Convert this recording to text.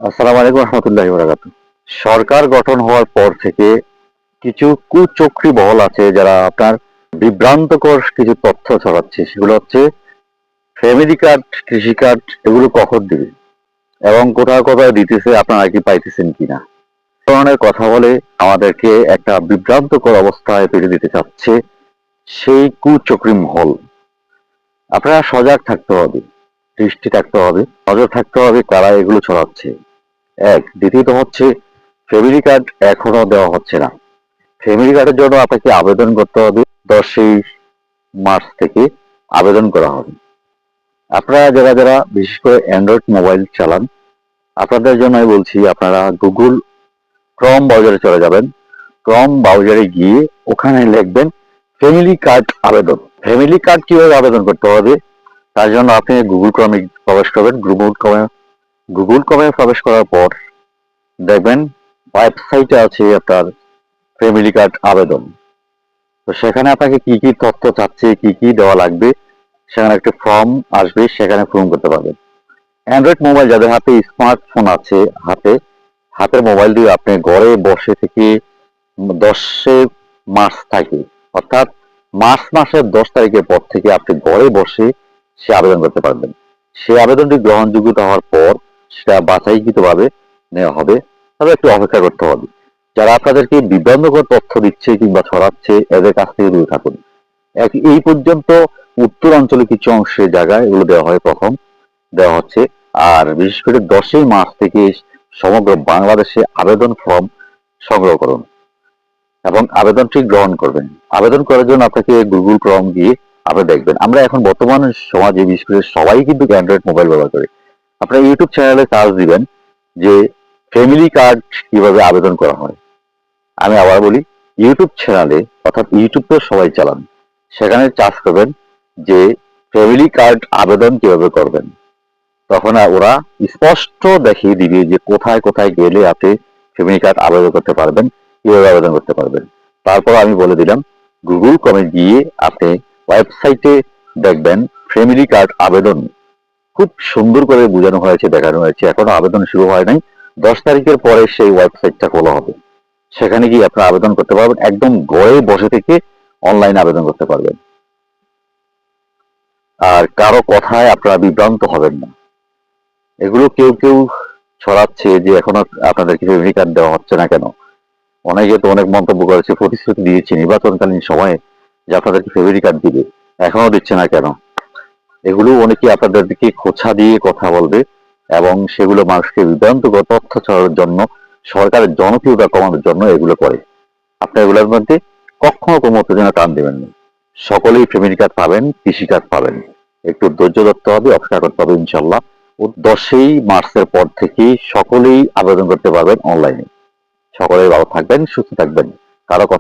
আসসালামু আলাইকুম রহমতুল্লাহি বারাকাতুহু। সরকার গঠন হওয়ার পর থেকে কিছু কুচক্রী মহল আছে যারা আপনার বিভ্রান্তকর কিছু তথ্য ছড়াচ্ছে। সেগুলো হচ্ছে ফ্যামিলি কার্ড, কৃষি কার্ড এগুলো কখন দিবে এবং কোথাও কোথাও দিতেছে, আপনারা কি পাইতেছেন কিনা। এ ধরনের কথা বলে আমাদেরকে একটা বিভ্রান্তকর অবস্থায় ফেলে দিতে চাচ্ছে সেই কুচক্রী মহল। আপনারা সজাগ থাকতে হবে, দৃষ্টি থাকতে হবে, নজর থাকতে হবে কারা এগুলো ছড়াচ্ছে। দ্বিতীয়ত হচ্ছে ফ্যামিলি কার্ড এখনো দেওয়া হচ্ছে না। ফ্যামিলি কার্ডের জন্য আপনাকে আবেদন করতে হবে। 10ই মার্চ থেকে আবেদন করা হবে। আপনারা যারা যারা বিশেষ করে অ্যান্ড্রয়েড মোবাইল চালান, আপনাদের জন্য আমি বলছি, আপনারা গুগল ক্রোম ব্রাউজারে চলে যাবেন। ক্রোম ব্রাউজারে গিয়ে ওখানে লিখবেন ফ্যামিলি কার্ড আবেদন। ফ্যামিলি কার্ড কিভাবে আবেদন করতে হবে তার জন্য আপনি গুগল ক্রমে প্রবেশ করবেন। গুগল ক্রমে প্রবেশ করার পর দেখবেন ওয়েবসাইটে আছে আপনার ফ্যামিলি কার্ড আবেদন। তো সেখানে আপনাকে কি কি তথ্য চাচ্ছে, কি কি দেওয়া লাগবে, সেখানে একটা ফর্ম আসবে, সেখানে পূরণ করতে পারবেন। অ্যান্ড্রয়েড মোবাইল যাদের হাতে স্মার্টফোন আছে, হাতের মোবাইল দিয়ে আপনি ঘরে বসে থেকে 10 মার্চ থাকে, অর্থাৎ মার্চ মাসের 10 তারিখের পর থেকে আপনি ঘরে বসে সে আবেদন করতে পারবেন। সে আবেদনটি গ্রহণযোগ্যতা হওয়ার পর সেটা বাছাইকৃতভাবে নেওয়া হবে, তবে একটু অপেক্ষা করতে হবে। যারা আপনাদেরকে বিভ্রান্তকর তথ্য দিচ্ছে কিংবা ছড়াচ্ছে এদের কাছ থেকে দূরে থাকুন। এই পর্যন্ত উত্তরাঞ্চলে কিছু অংশে জায়গায় এগুলো দেওয়া হয়, প্রথম দেওয়া হচ্ছে। আর বিশেষ করে 10ই মার্চ থেকে সমগ্র বাংলাদেশে আবেদন ফর্ম সংগ্রহ করুন এবং আবেদনটি গ্রহণ করবেন। আবেদন করার জন্য আপনাকে গুগল ক্রোম গিয়ে আপনি দেখবেন, আমরা এখন বর্তমান সমাজে বিশেষ করে সবাই কিন্তু অ্যান্ড্রয়েড মোবাইল ব্যবহার করে। আপনার ইউটিউব চ্যানেলে সার্চ দিবেন যে ফ্যামিলি কার্ড কিভাবে আবেদন করা হয়। আমি আবার বলি, ইউটিউব চ্যানেলে, অর্থাৎ ইউটিউব তো সবাই চালান, সেখানে চার্জ করবেন যে ফ্যামিলি কার্ড আবেদন কিভাবে করবেন। তখন ওরা স্পষ্ট দেখিয়ে দিবে যে কোথায় কোথায় গেলে আপনি ফ্যামিলি কার্ড আবেদন করতে পারবেন, কিভাবে আবেদন করতে পারবেন। তারপর আমি বলে দিলাম, গুগল ক্রমে গিয়ে আপনি ওয়েবসাইটে দেখবেন ফ্যামিলি কার্ড আবেদন খুব সুন্দর করে বোঝানো হয়েছে, দেখানো হয়েছে। এখনো আবেদন শুরু হয় নাই। 10 তারিখের পরে সেই ওয়েবসাইটটা খোলা হবে, সেখানে গিয়ে আপনারা আবেদন করতে পারবেন। একদম ঘরে বসে থেকে অনলাইন আবেদন করতে পারবেন। আর কারো কথায় আপনারা বিভ্রান্ত হবেন না। এগুলো কেউ কেউ ছড়াচ্ছে যে এখনো আপনাদেরকে ফ্যামিলি কার্ড দেওয়া হচ্ছে না কেন। অনেকে তো অনেক মন্তব্য করেছে, প্রতিশ্রুতি দিয়েছে নির্বাচনকালীন সময়ে যে আপনাদেরকে ফ্যামিলি কার্ড দিবে, এখনো দিচ্ছে না কেন। এগুলো অনেকে আপনাদেরকে খোঁচা দিয়ে কথা বলবে এবং সেগুলো মানুষকে বিভ্রান্তকর তথ্য ছড়ানোর জন্য, সরকারের জনপ্রিয়তা কমানোর জন্য এগুলো করে। আপনি এগুলোর মধ্যে কখনো কোনো উত্তেজনা টান দেবেন না। সকলেই ফ্যামিলি কার্ড পাবেন, কৃষি কার্ড পাবেন। একটু ধৈর্য ধরতে হবে, অপেক্ষা করতে হবে। ইনশাল্লাহ 10ই মার্চের পর থেকেই সকলেই আবেদন করতে পারবেন অনলাইনে। সকলেই ভালো থাকবেন, সুস্থ থাকবেন। কারো কথা